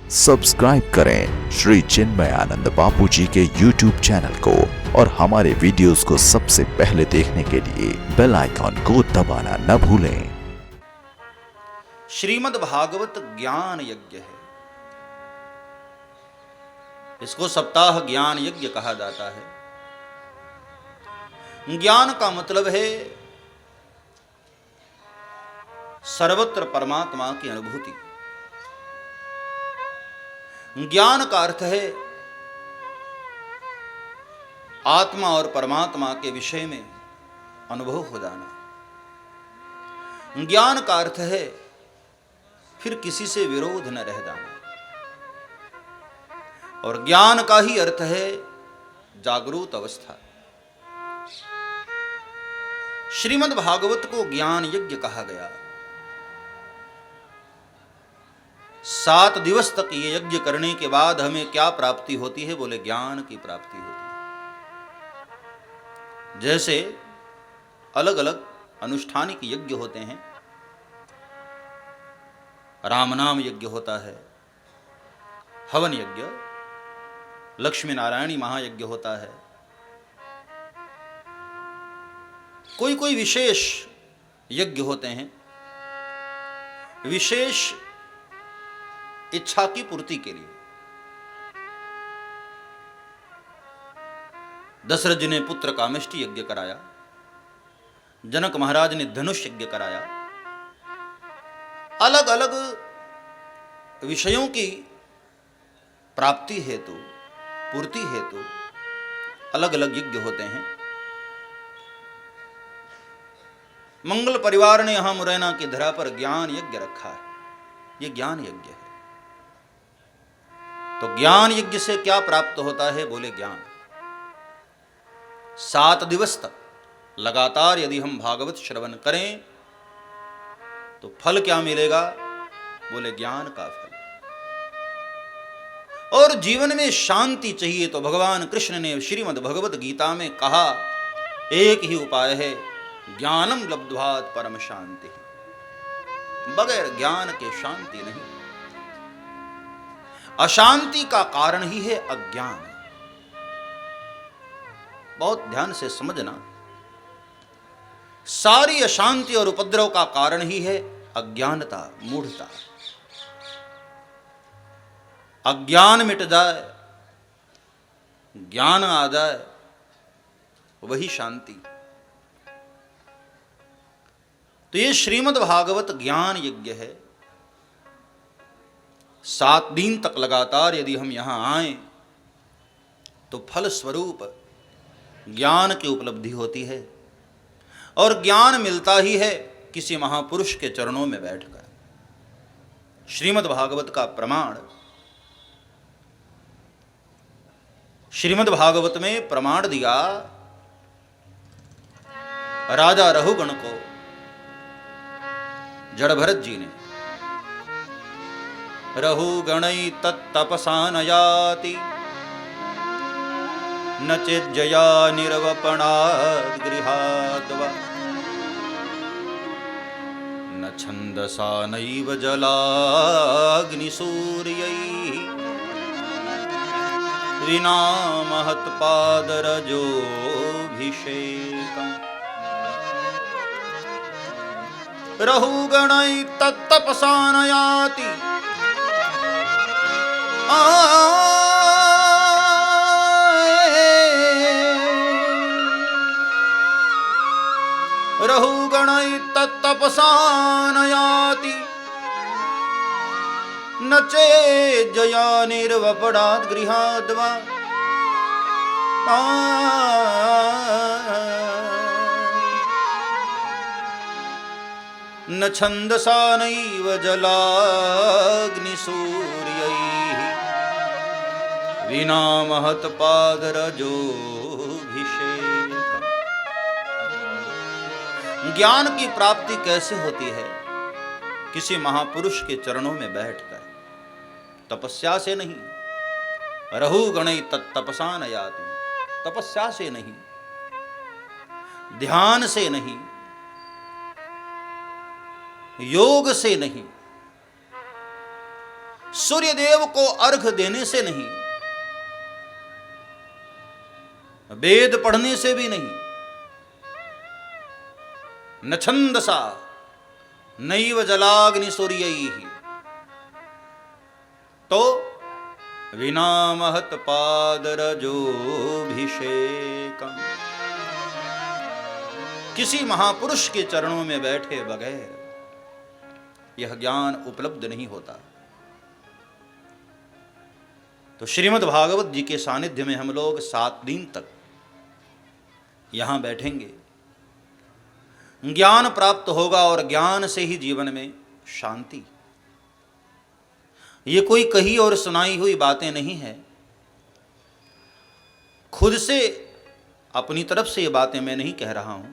Subscribe करें श्री चिन्मयानंद बापू जी के YouTube channel को और हमारे वीडियोस को सबसे पहले देखने के लिए बेल आइकॉन को दबाना न भूलें। श्रीमद् भागवत ज्ञान यज्ञ है। इसको सप्ताह ज्ञान यज्ञ कहा जाता है। ज्ञान का मतलब है सर्वत्र परमात्मा की अनुभूति। ज्ञान का अर्थ है आत्मा और परमात्मा के विषय में अनुभव हो जाना। ज्ञान का अर्थ है फिर किसी से विरोध न रह जाना। और ज्ञान का ही अर्थ है जागरूक अवस्था। श्रीमद् भागवत को ज्ञान यज्ञ कहा गया। 7 दिवस तक ये यज्ञ करने के बाद हमें क्या प्राप्ति होती है? बोले ज्ञान की प्राप्ति होती है। जैसे अलग अलग अनुष्ठानिक यज्ञ होते हैं। राम नाम यज्ञ होता है, हवन यज्ञ, लक्ष्मी नारायणी महायज्ञ होता है। कोई कोई विशेष यज्ञ होते हैं, विशेष इच्छा की पूर्ति के लिए। दशरथ जी ने पुत्र कामेष्टि यज्ञ कराया, जनक महाराज ने धनुष यज्ञ कराया। अलग अलग विषयों की प्राप्ति हेतु, पूर्ति हेतु अलग अलग यज्ञ होते हैं। मंगल परिवार ने यहां मुरैना की धरा पर ज्ञान यज्ञ रखा है। यह ज्ञान यज्ञ है। तो ज्ञान यज्ञ से क्या प्राप्त होता है? बोले ज्ञान। 7 दिवस तक लगातार यदि हम भागवत श्रवण करें तो फल क्या मिलेगा? बोले ज्ञान का फल। और जीवन में शांति चाहिए तो भगवान कृष्ण ने श्रीमद् भगवत गीता में कहा, एक ही उपाय है, ज्ञानम लब्ध्वात् परम शांति। बगैर ज्ञान के शांति नहीं। अशांति का कारण ही है अज्ञान। बहुत ध्यान से समझना, सारी अशांति और उपद्रव का कारण ही है अज्ञानता, मूढ़ता। अज्ञान मिट जाए, ज्ञान आ जाए, वही शांति। तो ये श्रीमद् भागवत ज्ञान यज्ञ है। 7 दिन तक लगातार यदि हम यहां आए तो फल स्वरूप ज्ञान की उपलब्धि होती है। और ज्ञान मिलता ही है किसी महापुरुष के चरणों में बैठकर। श्रीमद् भागवत का प्रमाण, श्रीमद् भागवत में प्रमाण दिया राजा रहुगण को जड़ भरत जी ने। रहुगणै तत्तपसा न याति न चेज्जया निर्वपणाद् गृहाद् वा न छन्दसा नैव जलाग्निसूर्यैः विना महत्पादरजोऽभिषेकम्। रहुगणै तत्तपसा न याति रहुगणै तत्तपसा न याति न चेज्जया निर्वपणाद् गृहाद् वा न छन्दसा नैव जलाग्निसूर्यैः विना महत्पादरजोऽभिषेकम्। ज्ञान की प्राप्ति कैसे होती है? किसी महापुरुष के चरणों में बैठकर, तपस्या से नहीं। रहुगणै तत्तपसा न याति, तपस्या से नहीं, ध्यान से नहीं, योग से नहीं, सूर्य देव को अर्घ देने से नहीं, वेद पढ़ने से भी नहीं, न छंदसा नैव जलाग्नि सूर्यैः, तो विना महत पादरजोभिषेकम्, किसी महापुरुष के चरणों में बैठे बगैर यह ज्ञान उपलब्ध नहीं होता। तो श्रीमद् भागवत जी के सानिध्य में हम लोग 7 दिन तक यहां बैठेंगे, ज्ञान प्राप्त होगा और ज्ञान से ही जीवन में शांति। ये कोई कही और सुनाई हुई बातें नहीं है, खुद से अपनी तरफ से ये बातें मैं नहीं कह रहा हूं,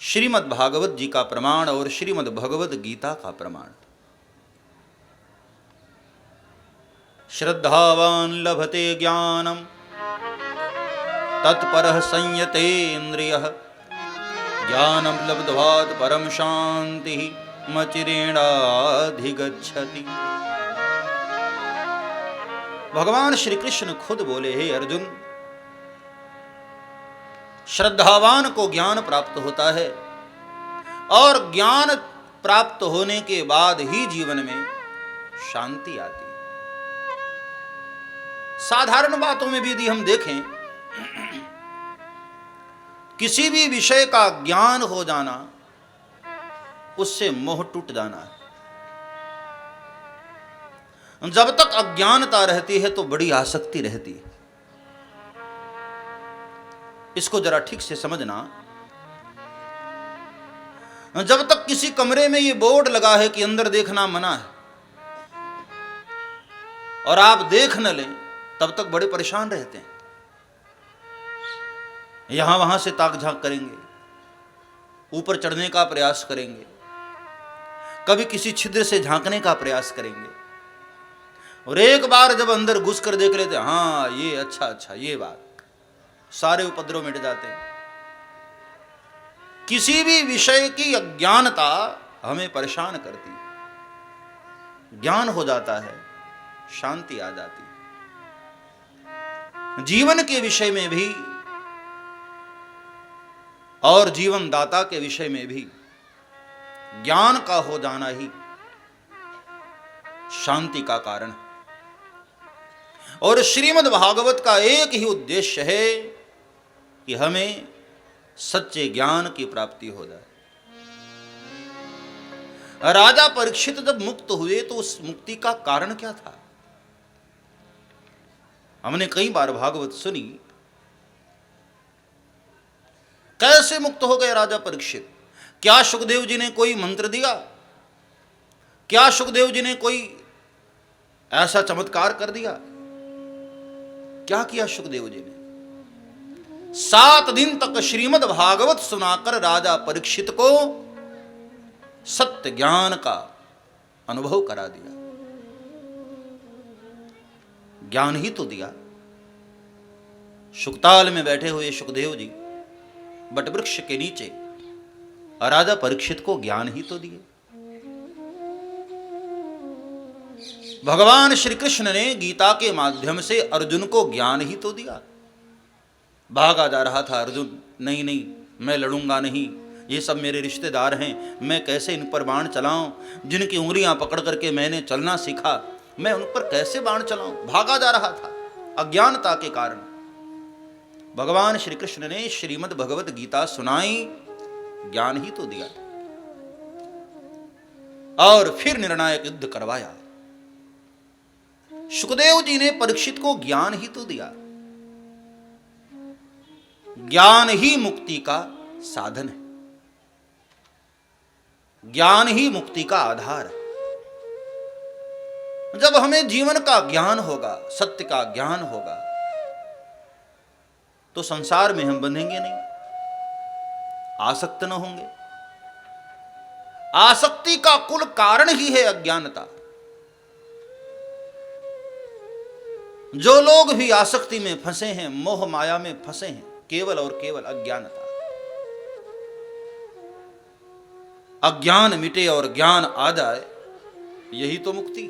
श्रीमद् भागवत जी का प्रमाण और श्रीमद् भगवत गीता का प्रमाण। श्रद्धावान लभते ज्ञानम तत्परः संयतेन्द्रियः, ज्ञानम लब्ध्वात् परम शांति मचिरेणाधिगच्छति। भगवान श्री कृष्ण खुद बोले, हे अर्जुन, श्रद्धावान को ज्ञान प्राप्त होता है और ज्ञान प्राप्त होने के बाद ही जीवन में शांति आती है। साधारण बातों में भी यदि हम देखें, किसी भी विषय का ज्ञान हो जाना, उससे मोह टूट जाना है। जब तक अज्ञानता रहती है तो बड़ी आसक्ति रहती है। इसको जरा ठीक से समझना। जब तक किसी कमरे में ये बोर्ड लगा है कि अंदर देखना मना है और आप देख न लें, तब तक बड़े परेशान रहते हैं। यहां वहां से ताक झांक करेंगे, ऊपर चढ़ने का प्रयास करेंगे, कभी किसी छिद्र से झांकने का प्रयास करेंगे, और एक बार जब अंदर घुस कर देख लेते, हाँ ये अच्छा ये बात, सारे उपद्रव मिट जाते हैं। किसी भी विषय की अज्ञानता हमें परेशान करती है। ज्ञान हो जाता है, शांति आ जाती है। जीवन के विषय में भी और जीवन दाता के विषय में भी ज्ञान का हो जाना ही शांति का कारण है। और श्रीमद् भागवत का एक ही उद्देश्य है कि हमें सच्चे ज्ञान की प्राप्ति हो जाए। राजा परीक्षित जब मुक्त हुए तो उस मुक्ति का कारण क्या था? हमने कई बार भागवत सुनी। कैसे मुक्त हो गए राजा परीक्षित? क्या सुखदेव जी ने कोई मंत्र दिया? क्या सुखदेव जी ने कोई ऐसा चमत्कार कर दिया? क्या किया सुखदेव जी ने? 7 दिन तक श्रीमद् भागवत सुनाकर राजा परीक्षित को सत्य ज्ञान का अनुभव करा दिया। ज्ञान ही तो दिया। शुकताल में बैठे हुए सुखदेव जी बटवृक्ष के नीचे राजा परीक्षित को ज्ञान ही तो दिए। भगवान श्री कृष्ण ने गीता के माध्यम से अर्जुन को ज्ञान ही तो दिया। भागा जा रहा था अर्जुन, नहीं मैं लड़ूंगा नहीं, ये सब मेरे रिश्तेदार हैं, मैं कैसे इन पर बाण चलाऊं? जिनकी उंगलियां पकड़ करके मैंने चलना सीखा, मैं उन पर कैसे बाण चलाऊं? भागा जा रहा था अज्ञानता के कारण। भगवान श्री कृष्ण ने श्रीमद् भगवत गीता सुनाई, ज्ञान ही तो दिया और फिर निर्णायक युद्ध करवाया। सुखदेव जी ने परीक्षित को ज्ञान ही तो दिया। ज्ञान ही मुक्ति का साधन है, ज्ञान ही मुक्ति का आधार है। जब हमें जीवन का ज्ञान होगा, सत्य का ज्ञान होगा, तो संसार में हम बंधेंगे नहीं, आसक्त न होंगे। आसक्ति का कुल कारण ही है अज्ञानता। जो लोग भी आसक्ति में फंसे हैं, मोह माया में फंसे हैं, केवल और केवल अज्ञानता। अज्ञान मिटे और ज्ञान आ जाए, यही तो मुक्ति।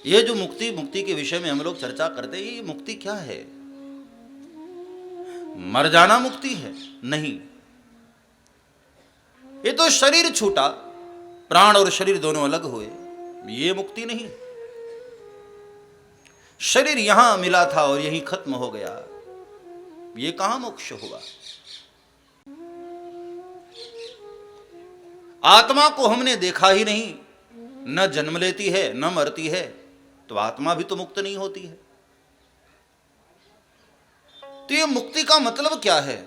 ये जो मुक्ति के विषय में हम लोग चर्चा करते हैं, ये मुक्ति क्या है? मर जाना मुक्ति है? नहीं, ये तो शरीर छूटा, प्राण और शरीर दोनों अलग हुए, ये मुक्ति नहीं। शरीर यहां मिला था और यहीं खत्म हो गया, ये कहां मोक्ष हुआ? आत्मा को हमने देखा ही नहीं, न जन्म लेती है न मरती है, तो आत्मा भी तो मुक्त नहीं होती है। तो ये मुक्ति का मतलब क्या है?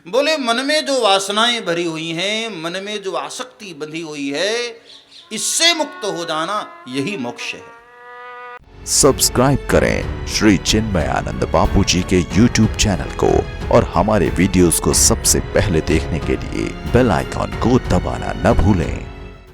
बोले मन में जो वासनाएं भरी हुई हैं, मन में जो आसक्ति बंधी हुई है, इससे मुक्त हो जाना, यही मोक्ष है। सब्सक्राइब करें श्री चिन्मयानंद बापू जी के YouTube चैनल को और हमारे वीडियोस को सबसे पहले देखने के लिए बेल आइकॉन को दबाना न भूलें।